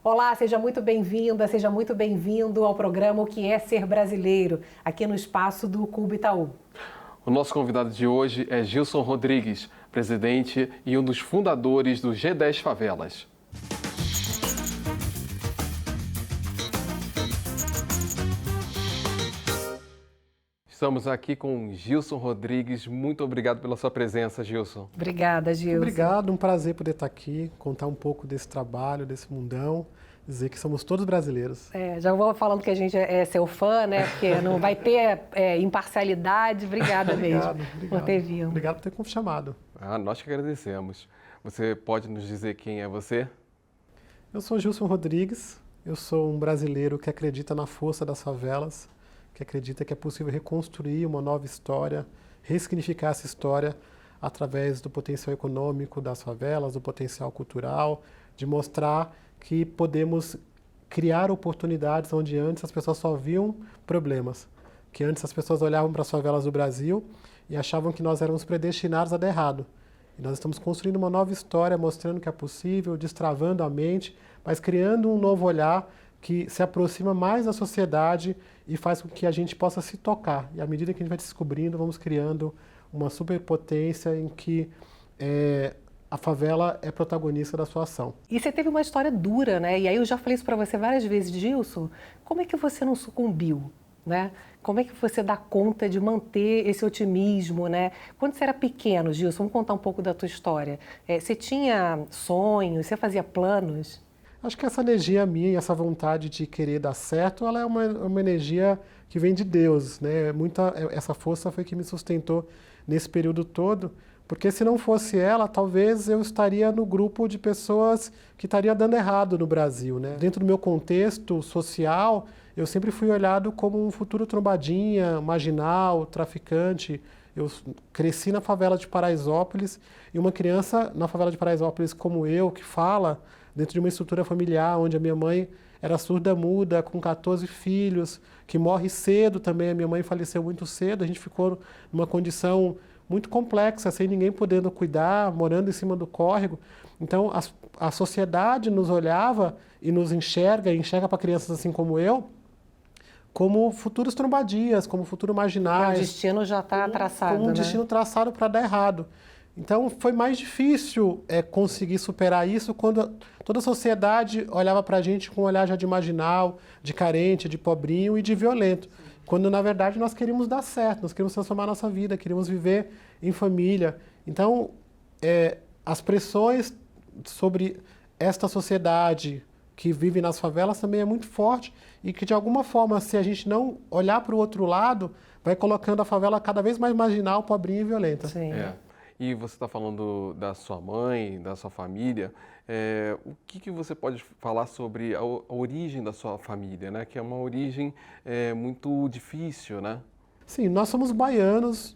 Olá, seja muito bem-vinda, seja muito bem-vindo ao programa O que é Ser Brasileiro, aqui no espaço do Cubo Itaú. O nosso convidado de hoje é Gilson Rodrigues, presidente e um dos fundadores do G10 Favelas. Estamos aqui com Gilson Rodrigues. Muito obrigado pela sua presença, Gilson. Obrigada, Gilson. Obrigado, um prazer poder estar aqui, contar um pouco desse trabalho, desse mundão, dizer que somos todos brasileiros. Já vou falando que a gente é seu fã, né? Porque não vai ter imparcialidade. Obrigada Obrigado por ter vindo. Obrigado por ter chamado. Nós que agradecemos. Você pode nos dizer quem é você? Eu sou Gilson Rodrigues, eu sou um brasileiro que acredita na força das favelas, que acredita que é possível reconstruir uma nova história, ressignificar essa história através do potencial econômico das favelas, do potencial cultural, de mostrar que podemos criar oportunidades onde antes as pessoas só viam problemas, que antes as pessoas olhavam para as favelas do Brasil e achavam que nós éramos predestinados a dar errado. E nós estamos construindo uma nova história, mostrando que é possível, destravando a mente, mas criando um novo olhar que se aproxima mais da sociedade e faz com que a gente possa se tocar. E à medida que a gente vai descobrindo, vamos criando uma superpotência em que a favela é protagonista da sua ação. E você teve uma história dura, né? E aí eu já falei isso para você várias vezes, Gilson, como é que você não sucumbiu, né? Como é que você dá conta de manter esse otimismo, né? Quando você era pequeno, Gilson, vamos contar um pouco da tua história. Você tinha sonhos, você fazia planos? Acho que essa energia minha e essa vontade de querer dar certo, ela é uma energia que vem de Deus, né? Essa força foi que me sustentou nesse período todo, porque se não fosse ela, talvez eu estaria no grupo de pessoas que estaria dando errado no Brasil, né? Dentro do meu contexto social, eu sempre fui olhado como um futuro trombadinha, marginal, traficante. Eu cresci na favela de Paraisópolis e uma criança na favela de Paraisópolis como eu, que fala dentro de uma estrutura familiar onde a minha mãe era surda-muda, com 14 filhos, que morre cedo também. A minha mãe faleceu muito cedo, a gente ficou numa condição muito complexa, sem ninguém podendo cuidar, morando em cima do córrego. Então, a sociedade nos olhava e nos enxerga para crianças assim como eu, como futuros trombadias, como futuros marginais. O destino já está traçado, como um destino traçado para dar errado. Então, foi mais difícil conseguir superar isso quando toda a sociedade olhava para a gente com um olhar já de marginal, de carente, de pobrinho e de violento. Quando, na verdade, nós queríamos dar certo, nós queríamos transformar a nossa vida, queríamos viver em família. Então, as pressões sobre esta sociedade que vive nas favelas também é muito forte e que, de alguma forma, se a gente não olhar para o outro lado, vai colocando a favela cada vez mais marginal, pobrinha e violenta. Sim. E você está falando da sua mãe, da sua família. O que você pode falar sobre a origem da sua família, né? Que é uma origem muito difícil, né? Sim, nós somos baianos,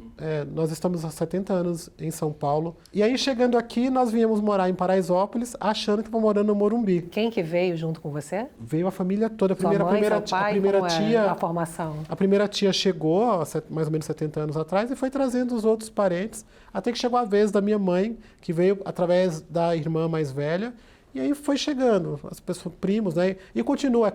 nós estamos há 70 anos em São Paulo. E aí, chegando aqui, nós viemos morar em Paraisópolis, achando que estávamos morando no Morumbi. Quem que veio junto com você? Veio a família toda. Sua mãe, seu pai, a primeira como tia, é a formação? A primeira tia chegou há mais ou menos 70 anos atrás e foi trazendo os outros parentes, até que chegou a vez da minha mãe, que veio através da irmã mais velha. E aí foi chegando, as pessoas, primos, né? E continua,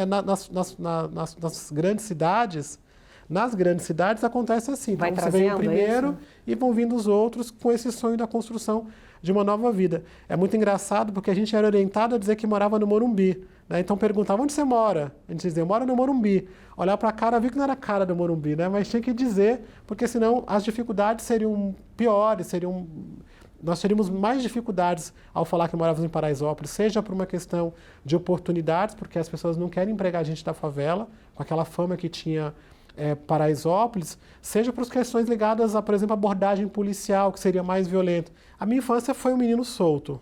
nas grandes cidades. Nas grandes cidades acontece assim, vai então você vem o primeiro isso? E vão vindo os outros com esse sonho da construção de uma nova vida. É muito engraçado porque a gente era orientado a dizer que morava no Morumbi, né? Então perguntava, onde você mora? A gente dizia, eu moro no Morumbi. Olhar para a cara, vi que não era a cara do Morumbi, né? Mas tinha que dizer, porque senão as dificuldades seriam piores, nós teríamos mais dificuldades ao falar que morávamos em Paraisópolis, seja por uma questão de oportunidades, porque as pessoas não querem empregar a gente da favela, com aquela fama que tinha Paraisópolis, seja por questões ligadas a, por exemplo, abordagem policial, que seria mais violenta. A minha infância foi um menino solto.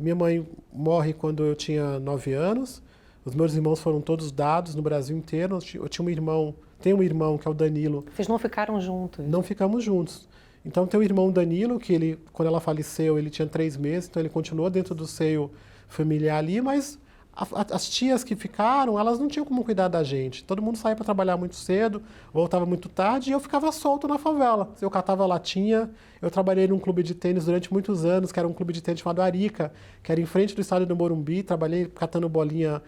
Minha mãe morre quando eu tinha 9 anos, os meus irmãos foram todos dados no Brasil inteiro. Eu tinha tenho um irmão que é o Danilo. Vocês não ficaram juntos? Não ficamos juntos. Então tem o irmão Danilo, que quando ela faleceu, ele tinha 3 meses, então ele continuou dentro do seio familiar ali, mas As tias que ficaram, elas não tinham como cuidar da gente. Todo mundo saía para trabalhar muito cedo, voltava muito tarde e eu ficava solto na favela. Eu catava latinha, eu trabalhei num clube de tênis durante muitos anos, que era um clube de tênis chamado Arica, que era em frente do estádio do Morumbi. Trabalhei catando bolinha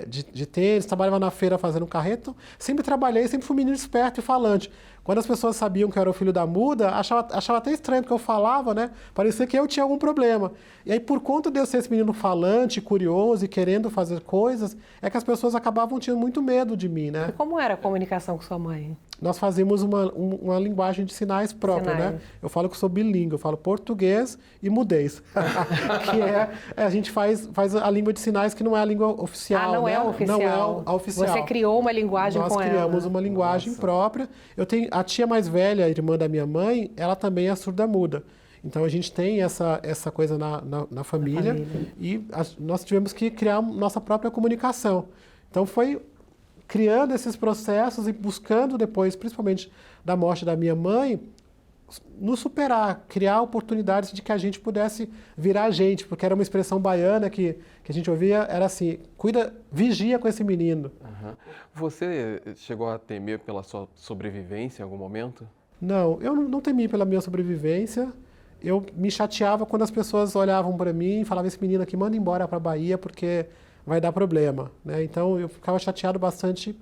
de tênis, trabalhava na feira fazendo carreto. Sempre trabalhei, sempre fui menino esperto e falante. Quando as pessoas sabiam que eu era o filho da muda, achava até estranho porque eu falava, né? Parecia que eu tinha algum problema. E aí, por conta de eu ser esse menino falante, curioso e querendo fazer coisas, é que as pessoas acabavam tendo muito medo de mim, né? E como era a comunicação com sua mãe? Nós fazemos uma linguagem de sinais própria, né? Eu falo que sou bilíngue, eu falo português e mudez. A gente faz a língua de sinais que não é a língua oficial, não né? é oficial. Não é a oficial. Você criou uma linguagem com ela. Nós criamos uma linguagem própria. Eu tenho a tia mais velha, a irmã da minha mãe, ela também é surda-muda. Então a gente tem essa coisa na família e nós tivemos que criar nossa própria comunicação. Então foi criando esses processos e buscando depois, principalmente da morte da minha mãe, nos superar, criar oportunidades de que a gente pudesse virar gente, porque era uma expressão baiana que a gente ouvia, era assim, vigia com esse menino. Uhum. Você chegou a temer pela sua sobrevivência em algum momento? Não, eu não temi pela minha sobrevivência. Eu me chateava quando as pessoas olhavam para mim e falavam, esse menino aqui manda embora para a Bahia porque vai dar problema, né? Então eu ficava chateado bastante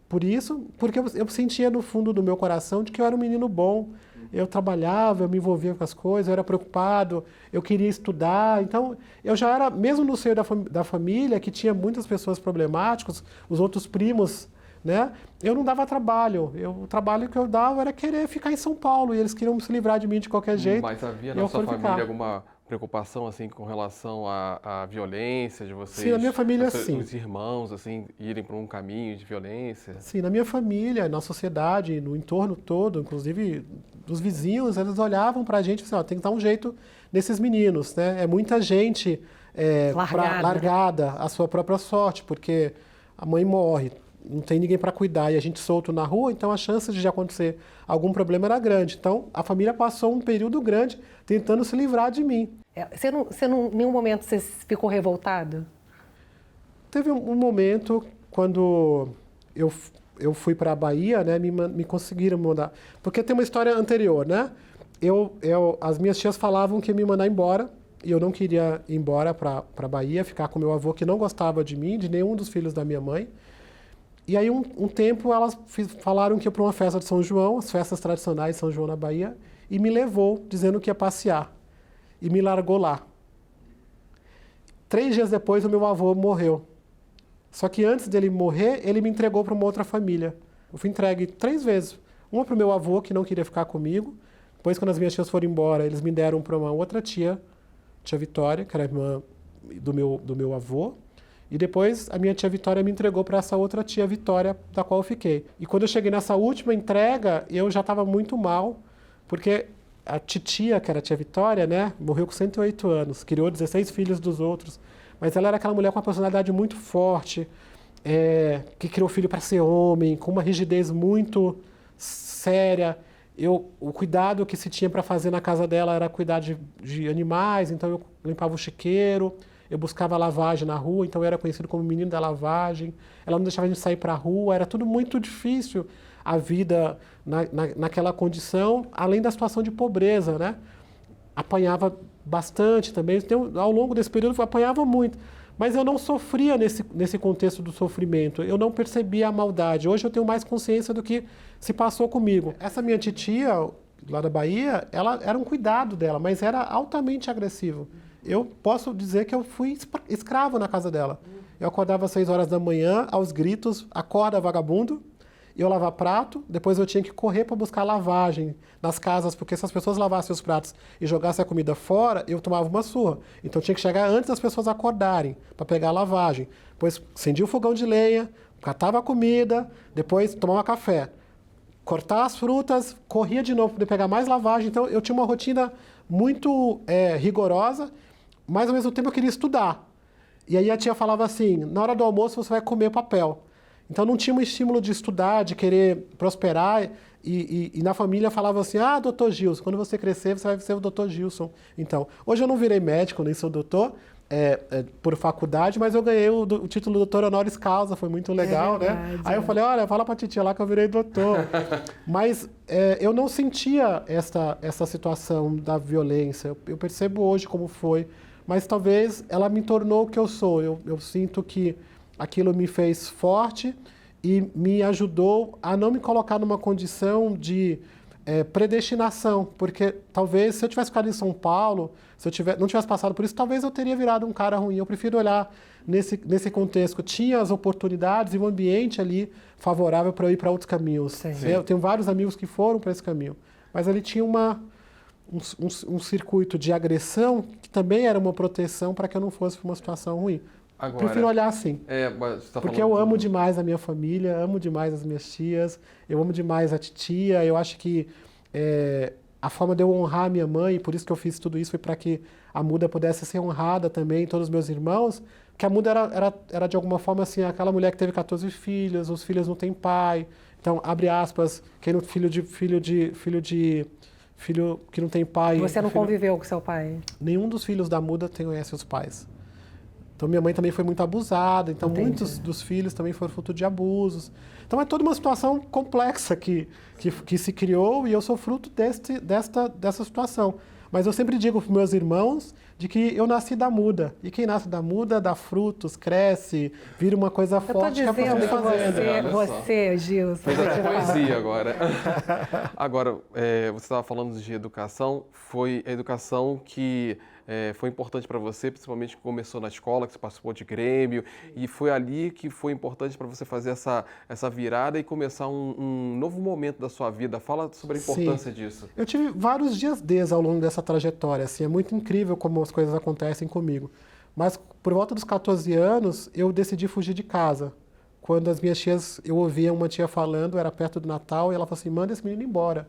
por isso, porque eu sentia no fundo do meu coração de que eu era um menino bom. Eu trabalhava, eu me envolvia com as coisas, eu era preocupado, eu queria estudar. Então eu já era, mesmo no seio da família, que tinha muitas pessoas problemáticas, os outros primos, né? Eu não dava trabalho. O trabalho que eu dava era querer ficar em São Paulo e eles queriam se livrar de mim de qualquer jeito. Mas havia na sua família alguma preocupação assim com relação à violência de vocês? Sim, na minha família sim. Os irmãos assim irem por um caminho de violência? Sim, na minha família, na sociedade, no entorno todo, inclusive dos vizinhos, eles olhavam pra gente e assim, tem que dar um jeito nesses meninos, né? É muita gente largada à sua própria sorte, porque a mãe morre, não tem ninguém para cuidar e a gente solto na rua, então a chance de acontecer algum problema era grande. Então a família passou um período grande tentando se livrar de mim. Em nenhum momento você ficou revoltado? Teve um momento quando eu fui para a Bahia, né, me conseguiram mandar, porque tem uma história anterior, né? As minhas tias falavam que ia me mandar embora e eu não queria ir embora para a Bahia, ficar com meu avô que não gostava de mim, de nenhum dos filhos da minha mãe. E aí, um tempo, elas falaram que ia para uma festa de São João, as festas tradicionais de São João na Bahia, e me levou, dizendo que ia passear. E me largou lá. 3 dias depois, o meu avô morreu. Só que antes dele morrer, ele me entregou para uma outra família. Eu fui entregue 3 vezes. Uma para o meu avô, que não queria ficar comigo. Depois, quando as minhas tias foram embora, eles me deram para uma outra tia Vitória, que era irmã do meu avô. E depois a minha tia Vitória me entregou para essa outra tia Vitória, da qual eu fiquei. E quando eu cheguei nessa última entrega, eu já estava muito mal, porque a titia, que era a tia Vitória, né, morreu com 108 anos, criou 16 filhos dos outros. Mas ela era aquela mulher com uma personalidade muito forte, que criou filho para ser homem, com uma rigidez muito séria. O cuidado que se tinha para fazer na casa dela era cuidar de animais, então eu limpava o chiqueiro, eu buscava lavagem na rua, então eu era conhecido como menino da lavagem. Ela não deixava a gente sair para a rua, era tudo muito difícil a vida naquela condição, além da situação de pobreza, né? Apanhava bastante também, então, ao longo desse período eu apanhava muito. Mas eu não sofria nesse contexto do sofrimento, eu não percebia a maldade. Hoje eu tenho mais consciência do que se passou comigo. Essa minha titia, lá da Bahia, ela era um cuidado dela, mas era altamente agressivo. Eu posso dizer que eu fui escravo na casa dela. Eu acordava às 6 horas da manhã, aos gritos, acorda vagabundo, eu lavava prato, depois eu tinha que correr para buscar lavagem nas casas, porque se as pessoas lavassem os pratos e jogassem a comida fora, eu tomava uma surra. Então eu tinha que chegar antes das pessoas acordarem para pegar a lavagem. Depois acendia o fogão de lenha, catava a comida, depois tomava café. Cortar as frutas, corria de novo para pegar mais lavagem. Então eu tinha uma rotina muito rigorosa, mas ao mesmo tempo eu queria estudar. E aí a tia falava assim, na hora do almoço você vai comer papel. Então não tinha um estímulo de estudar, de querer prosperar, e na família falava assim, doutor Gilson, quando você crescer você vai ser o doutor Gilson. Então, hoje eu não virei médico, nem sou doutor, por faculdade, mas eu ganhei o título de doutor honoris causa, foi muito legal, né? Aí eu falei, olha, fala pra titia lá que eu virei doutor. Mas eu não sentia essa situação da violência. Eu percebo hoje como foi, mas talvez ela me tornou o que eu sou. Eu sinto que aquilo me fez forte e me ajudou a não me colocar numa condição de predestinação, porque talvez se eu tivesse ficado em São Paulo, se eu não tivesse passado por isso, talvez eu teria virado um cara ruim. Eu prefiro olhar nesse contexto. Tinha as oportunidades e um ambiente ali favorável para eu ir para outros caminhos. Sim. Eu tenho vários amigos que foram para esse caminho, mas ali tinha um circuito de agressão que também era uma proteção para que eu não fosse para uma situação ruim. Agora, prefiro olhar assim. Você tá Porque eu amo demais a minha família, amo demais as minhas tias, eu amo demais a titia. Eu acho que a forma de eu honrar a minha mãe, e por isso que eu fiz tudo isso, foi para que a Muda pudesse ser honrada também, todos os meus irmãos, que a Muda era de alguma forma assim, aquela mulher que teve 14 filhos, os filhos não têm pai. Então, abre aspas, filho que não tem pai. Você não conviveu com seu pai? Nenhum dos filhos da Muda conhece os pais. Então, minha mãe também foi muito abusada, então muitos dos filhos também foram fruto de abusos. Então, é toda uma situação complexa que se criou e eu sou fruto dessa situação. Mas eu sempre digo para os meus irmãos de que eu nasci da Muda. E quem nasce da Muda dá frutos, cresce, vira uma coisa forte. Eu estou dizendo que você, Gilson... Fez até poesia agora. Agora, você estava falando de educação, foi a educação que... foi importante para você, principalmente que começou na escola, que você participou de Grêmio, e foi ali que foi importante para você fazer essa virada e começar um novo momento da sua vida. Fala sobre a importância disso. Eu tive vários dias Ds ao longo dessa trajetória, assim, é muito incrível como as coisas acontecem comigo. Mas por volta dos 14 anos, eu decidi fugir de casa. Quando as minhas tias, eu ouvia uma tia falando, era perto do Natal, e ela falou assim, manda esse menino embora,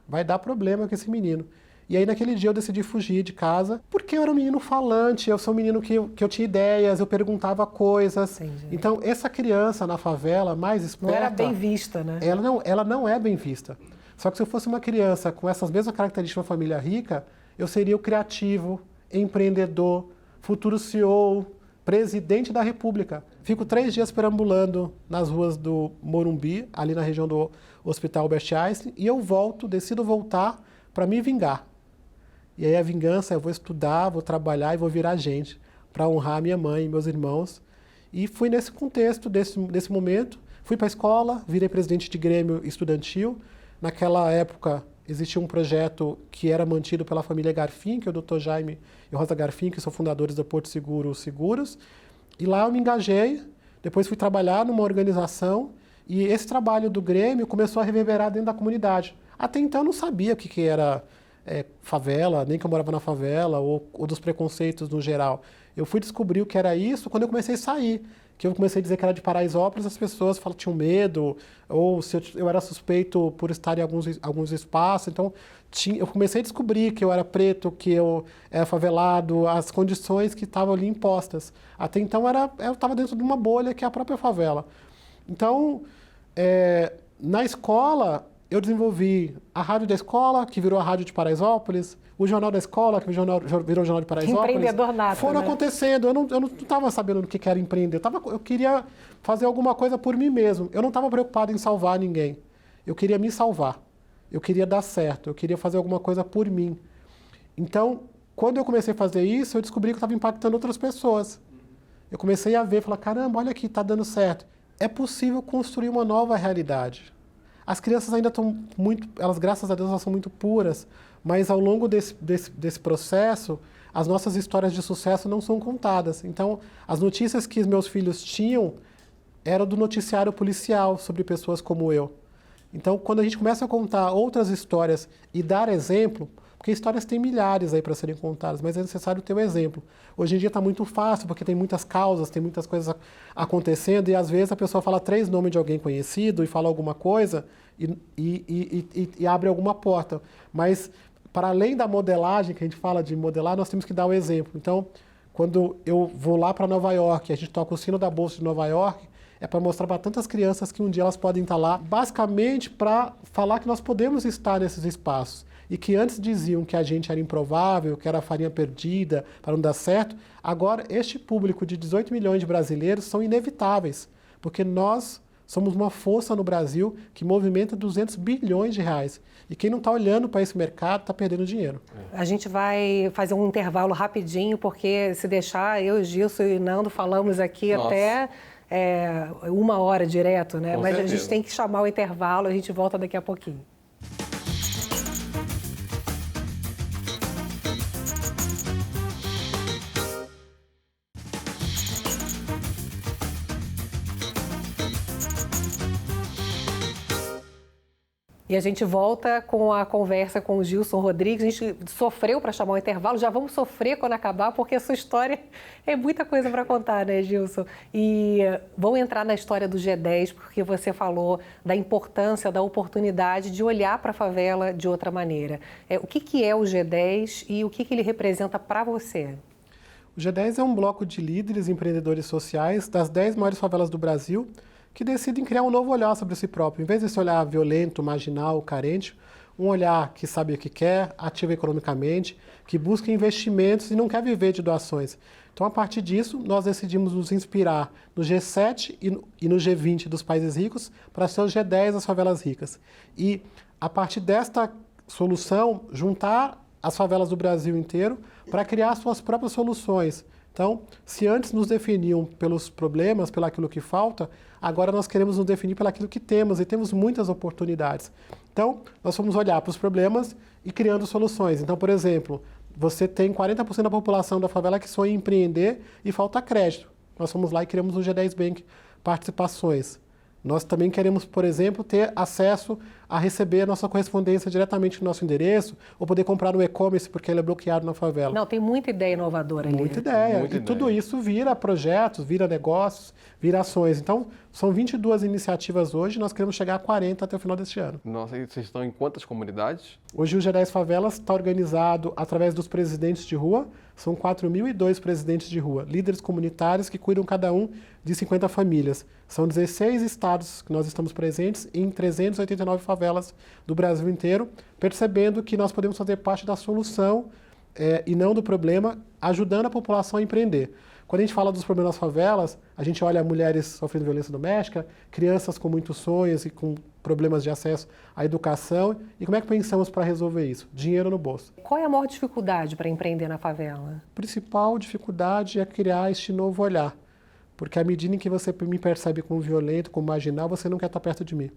vai dar problema com esse menino. E aí, naquele dia, eu decidi fugir de casa, porque eu era um menino falante, eu sou um menino que eu tinha ideias, eu perguntava coisas. Entendi. Então, essa criança na favela, mais esperta... Não era bem vista, né? Ela não é bem vista. Só que se eu fosse uma criança com essas mesmas características de uma família rica, eu seria o criativo, empreendedor, futuro CEO, presidente da República. Fico 3 dias perambulando nas ruas do Morumbi, ali na região do Hospital Albert Einstein, e eu decido voltar para me vingar. E aí a vingança, eu vou estudar, vou trabalhar e vou virar gente para honrar minha mãe e meus irmãos. E fui nesse contexto, desse momento, fui para a escola, virei presidente de Grêmio estudantil. Naquela época existia um projeto que era mantido pela família Garfim, que é o Dr. Jaime e Rosa Garfim, que são fundadores da Porto Seguro Seguros. E lá eu me engajei, depois fui trabalhar numa organização e esse trabalho do Grêmio começou a reverberar dentro da comunidade. Até então eu não sabia o que era favela, nem que eu morava na favela, ou dos preconceitos no geral. Eu fui descobrir o que era isso quando eu comecei a sair. Que eu comecei a dizer que era de Paraisópolis, as pessoas tinham medo, ou se eu era suspeito por estar em alguns espaços. Então, eu comecei a descobrir que eu era preto, que eu era favelado, as condições que estavam ali impostas. Até então, eu estava dentro de uma bolha que é a própria favela. Então, na escola... eu desenvolvi a rádio da escola, que virou a rádio de Paraisópolis, o jornal da escola, que virou o jornal de Paraisópolis. Empreendedor nato, foram acontecendo. Eu não estava sabendo do que era empreender. Eu queria fazer alguma coisa por mim mesmo. Eu não estava preocupado em salvar ninguém. Eu queria me salvar. Eu queria dar certo. Eu queria fazer alguma coisa por mim. Então, quando eu comecei a fazer isso, eu descobri que eu estava impactando outras pessoas. Eu comecei a ver, falar, caramba, olha aqui, está dando certo. É possível construir uma nova realidade. As crianças ainda estão elas, graças a Deus, elas são muito puras, mas ao longo desse processo, as nossas histórias de sucesso não são contadas. Então, as notícias que os meus filhos tinham eram do noticiário policial sobre pessoas como eu. Então, quando a gente começa a contar outras histórias e dar exemplo, porque histórias tem milhares aí para serem contadas, mas é necessário ter um exemplo. Hoje em dia está muito fácil, porque tem muitas causas, tem muitas coisas acontecendo, e às vezes a pessoa fala 3 nomes de alguém conhecido e fala alguma coisa e abre alguma porta. Mas, para além da modelagem, que a gente fala de modelar, nós temos que dar o exemplo. Então, quando eu vou lá para Nova York, a gente toca o sino da Bolsa de Nova York, é para mostrar para tantas crianças que um dia elas podem estar lá, basicamente para falar que nós podemos estar nesses espaços. e que antes diziam que a gente era improvável, que era farinha perdida, para não dar certo, agora este público de 18 milhões de brasileiros são inevitáveis, porque nós somos uma força no Brasil que movimenta 200 bilhões de reais. E quem não está olhando para esse mercado está perdendo dinheiro. A gente vai fazer um intervalo rapidinho, porque se deixar, eu, Gilson e Nando falamos aqui até 1 hora direto, né? Mas a gente tem que chamar o intervalo, a gente volta daqui a pouquinho. E a gente volta com a conversa com o Gilson Rodrigues. A gente sofreu para chamar o intervalo, já vamos sofrer quando acabar, porque a sua história é muita coisa para contar, né, Gilson? E vamos entrar na história do G10, porque você falou da importância, da oportunidade de olhar para a favela de outra maneira. O que é o G10 e o que ele representa para você? O G10 é um bloco de líderes e empreendedores sociais das 10 maiores favelas do Brasil, que decidem criar um novo olhar sobre si próprio. Em vez desse olhar violento, marginal, carente, um olhar que sabe o que quer, ativo economicamente, que busca investimentos e não quer viver de doações. Então, a partir disso, nós decidimos nos inspirar no G7 e no G20 dos países ricos para ser o G10 das favelas ricas. E, a partir desta solução, juntar as favelas do Brasil inteiro para criar suas próprias soluções. Então, se antes nos definiam pelos problemas, pelo aquilo que falta, agora nós queremos nos definir pelo aquilo que temos, e temos muitas oportunidades. Então, nós fomos olhar para os problemas e criando soluções. Então, por exemplo, você tem 40% da população da favela que sonha em empreender e falta crédito. Nós fomos lá e criamos o G10 Bank Participações. Nós também queremos, por exemplo, ter acesso a receber a nossa correspondência diretamente no nosso endereço, ou poder comprar no e-commerce porque ele é bloqueado na favela. Não, tem muita ideia inovadora ali. Muita ideia. E tudo isso vira projetos, vira negócios, vira ações. Então, são 22 iniciativas hoje, nós queremos chegar a 40 até o final deste ano. Nossa, e vocês estão em quantas comunidades? Hoje o G10 Favelas está organizado através dos presidentes de rua. São 4.002 presidentes de rua, líderes comunitários que cuidam cada um de 50 famílias. São 16 estados que nós estamos presentes em 389 favelas do Brasil inteiro, percebendo que nós podemos fazer parte da solução e não do problema, ajudando a população a empreender. Quando a gente fala dos problemas das favelas, a gente olha mulheres sofrendo violência doméstica, crianças com muitos sonhos e com problemas de acesso à educação. E como é que pensamos para resolver isso? Dinheiro no bolso. Qual é a maior dificuldade para empreender na favela? A principal dificuldade é criar este novo olhar. Porque à medida em que você me percebe como violento, como marginal, você não quer estar perto de mim.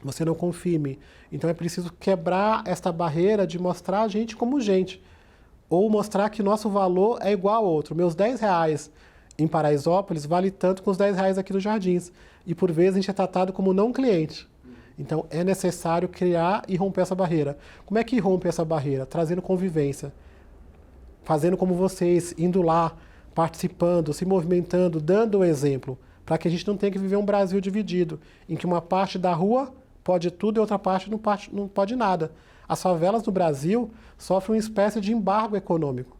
Você não confia em mim. Então é preciso quebrar esta barreira de mostrar a gente como gente. Ou mostrar que nosso valor é igual ao outro. Meus R$10 em Paraisópolis vale tanto com os R$10 aqui nos Jardins. E por vezes a gente é tratado como não cliente. Então é necessário criar e romper essa barreira. Como é que rompe essa barreira? Trazendo convivência. Fazendo como vocês, indo lá, participando, se movimentando, dando o exemplo. Para que a gente não tenha que viver um Brasil dividido, em que uma parte da rua pode tudo e outra parte não pode nada. As favelas no Brasil sofrem uma espécie de embargo econômico.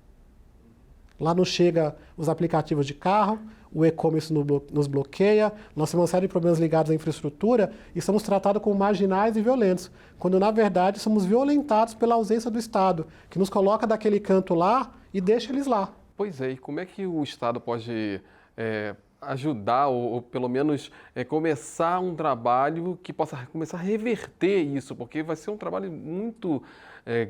Lá não chega os aplicativos de carro, o e-commerce nos bloqueia, nós temos uma série de problemas ligados à infraestrutura e somos tratados como marginais e violentos, quando na verdade somos violentados pela ausência do Estado, que nos coloca daquele canto lá e deixa eles lá. Pois é, e como é que o Estado pode ajudar ou pelo menos começar um trabalho que possa começar a reverter isso, porque vai ser um trabalho muito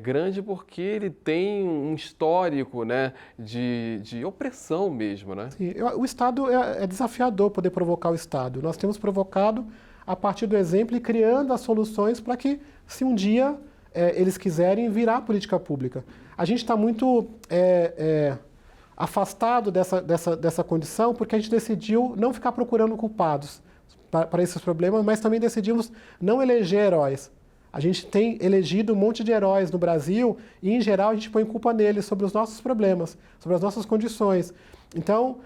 grande, porque ele tem um histórico, né, de opressão mesmo, né? Sim, o Estado é desafiador poder provocar o Estado. Nós temos provocado a partir do exemplo e criando as soluções para que, se um dia eles quiserem, virar política pública. A gente está muito afastado dessa condição, porque a gente decidiu não ficar procurando culpados para esses problemas, mas também decidimos não eleger heróis. A gente tem elegido um monte de heróis no Brasil e, em geral, a gente põe culpa neles sobre os nossos problemas, sobre as nossas condições. Então,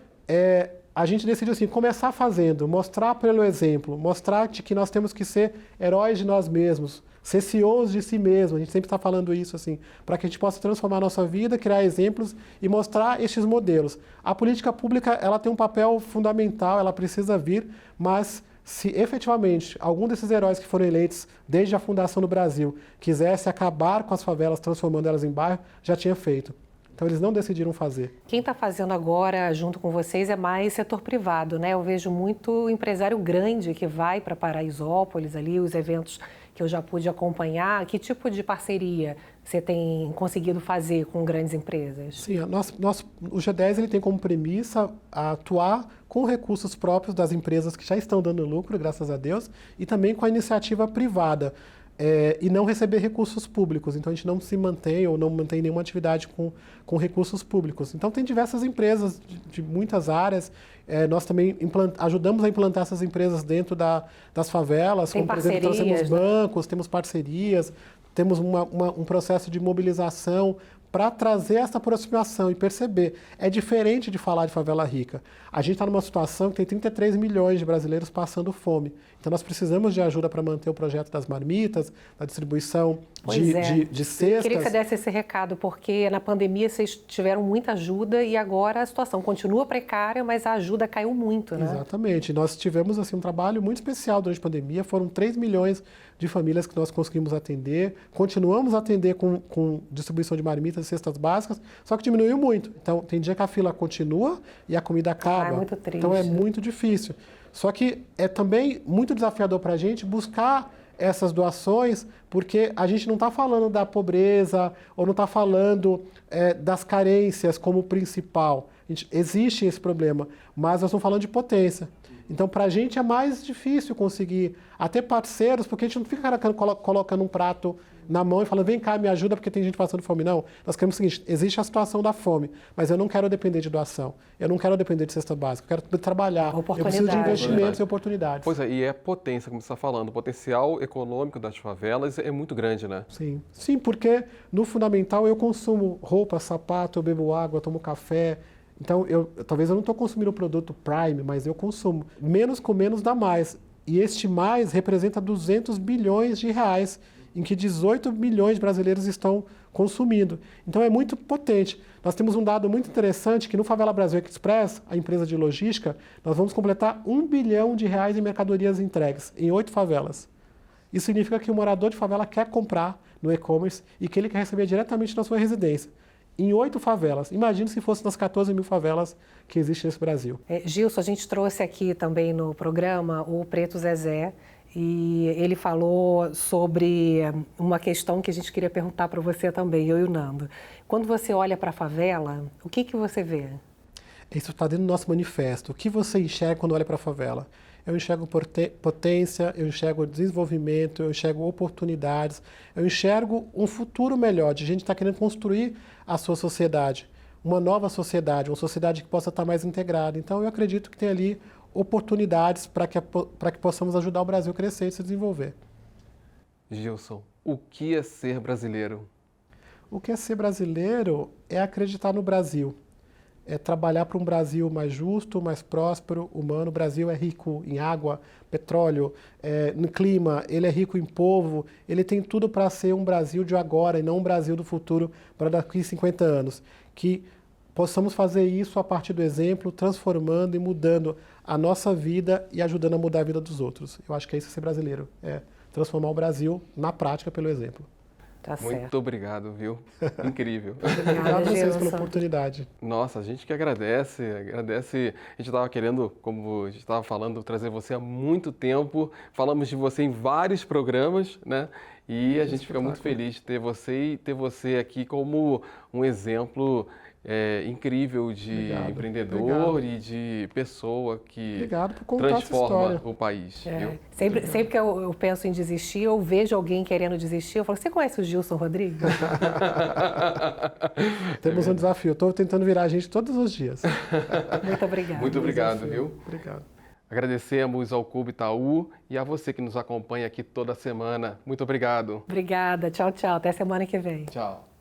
a gente decidiu assim, começar fazendo, mostrar pelo exemplo, mostrar que nós temos que ser heróis de nós mesmos, ser CEOs de si mesmo, a gente sempre está falando isso assim, para que a gente possa transformar a nossa vida, criar exemplos e mostrar estes modelos. A política pública ela tem um papel fundamental, ela precisa vir, mas Se efetivamente algum desses heróis que foram eleitos desde a fundação do Brasil quisesse acabar com as favelas, transformando elas em bairro, já tinha feito. Então eles não decidiram fazer. Quem está fazendo agora junto com vocês é mais setor privado, né? Eu vejo muito empresário grande que vai para Paraisópolis ali, os eventos que eu já pude acompanhar. Que tipo de parceria você tem conseguido fazer com grandes empresas? Sim, o G10 ele tem como premissa atuar com recursos próprios das empresas que já estão dando lucro, graças a Deus, e também com a iniciativa privada. E não receber recursos públicos. Então, a gente não se mantém ou não mantém nenhuma atividade com recursos públicos. Então, tem diversas empresas de muitas áreas. Nós também ajudamos a implantar essas empresas dentro das favelas. Tem como, por exemplo, parcerias, temos bancos, temos parcerias, temos um processo de mobilização para trazer essa aproximação e perceber. É diferente de falar de favela rica. A gente está numa situação que tem 33 milhões de brasileiros passando fome. Então, nós precisamos de ajuda para manter o projeto das marmitas, da distribuição de cestas. Queria que você desse esse recado, porque na pandemia vocês tiveram muita ajuda e agora a situação continua precária, mas a ajuda caiu muito, né? Exatamente. Nós tivemos assim, um trabalho muito especial durante a pandemia. Foram 3 milhões de famílias que nós conseguimos atender. Continuamos a atender com distribuição de marmitas e cestas básicas, só que diminuiu muito. Então, tem dia que a fila continua e a comida acaba. É muito triste. Então, é muito difícil. Só que é também muito desafiador para a gente buscar essas doações, porque a gente não está falando da pobreza ou não está falando das carências como principal. Existe esse problema, mas nós estamos falando de potência. Então, para a gente é mais difícil conseguir até parceiros, porque a gente não fica colocando um prato na mão e falando, vem cá, me ajuda porque tem gente passando fome. Não, nós queremos o seguinte, existe a situação da fome, mas eu não quero depender de doação, eu não quero depender de cesta básica, eu quero trabalhar, eu preciso de investimentos e oportunidades. Pois é, e é potência, como você está falando, o potencial econômico das favelas é muito grande, né? Sim, porque no fundamental eu consumo roupa, sapato, eu bebo água, eu tomo café. Então, talvez eu não estou consumindo o produto Prime, mas eu consumo. Menos com menos dá mais. E este mais representa 200 bilhões de reais, em que 18 milhões de brasileiros estão consumindo. Então, é muito potente. Nós temos um dado muito interessante, que no Favela Brasil Express, a empresa de logística, nós vamos completar 1 bilhão de reais em mercadorias entregues, em 8 favelas. Isso significa que o morador de favela quer comprar no e-commerce e que ele quer receber diretamente na sua residência. Em 8 favelas. Imagine se fosse nas 14 mil favelas que existem nesse Brasil. Gilson, a gente trouxe aqui também no programa o Preto Zezé e ele falou sobre uma questão que a gente queria perguntar para você também, eu e o Nando. Quando você olha para a favela, o que você vê? Isso está dentro do nosso manifesto. O que você enxerga quando olha para a favela? Eu enxergo potência, eu enxergo desenvolvimento, eu enxergo oportunidades, eu enxergo um futuro melhor, de gente que está querendo construir a sua sociedade, uma nova sociedade, uma sociedade que possa estar mais integrada. Então, eu acredito que tem ali oportunidades para que possamos ajudar o Brasil a crescer e se desenvolver. Gilson, o que é ser brasileiro? O que é ser brasileiro é acreditar no Brasil. É trabalhar para um Brasil mais justo, mais próspero, humano. O Brasil é rico em água, petróleo, no clima, ele é rico em povo, ele tem tudo para ser um Brasil de agora e não um Brasil do futuro para daqui a 50 anos. Que possamos fazer isso a partir do exemplo, transformando e mudando a nossa vida e ajudando a mudar a vida dos outros. Eu acho que é isso ser brasileiro, é transformar o Brasil na prática pelo exemplo. Tá certo. Muito obrigado, viu? Incrível. Obrigado a vocês pela oportunidade. Nossa, a gente que agradece. A gente estava querendo, como a gente estava falando, trazer você há muito tempo. Falamos de você em vários programas, né? E a gente fica muito feliz de ter você aqui como um exemplo incrível de empreendedor e de pessoa que transforma o país. Viu? Sempre que eu penso em desistir, eu vejo alguém querendo desistir, eu falo, você conhece o Gilson Rodrigues? Temos um desafio, eu estou tentando virar a gente todos os dias. Muito obrigado. Muito obrigado, viu? Obrigado. Agradecemos ao Clube Itaú e a você que nos acompanha aqui toda semana. Muito obrigado. Obrigada. Tchau, tchau. Até semana que vem. Tchau.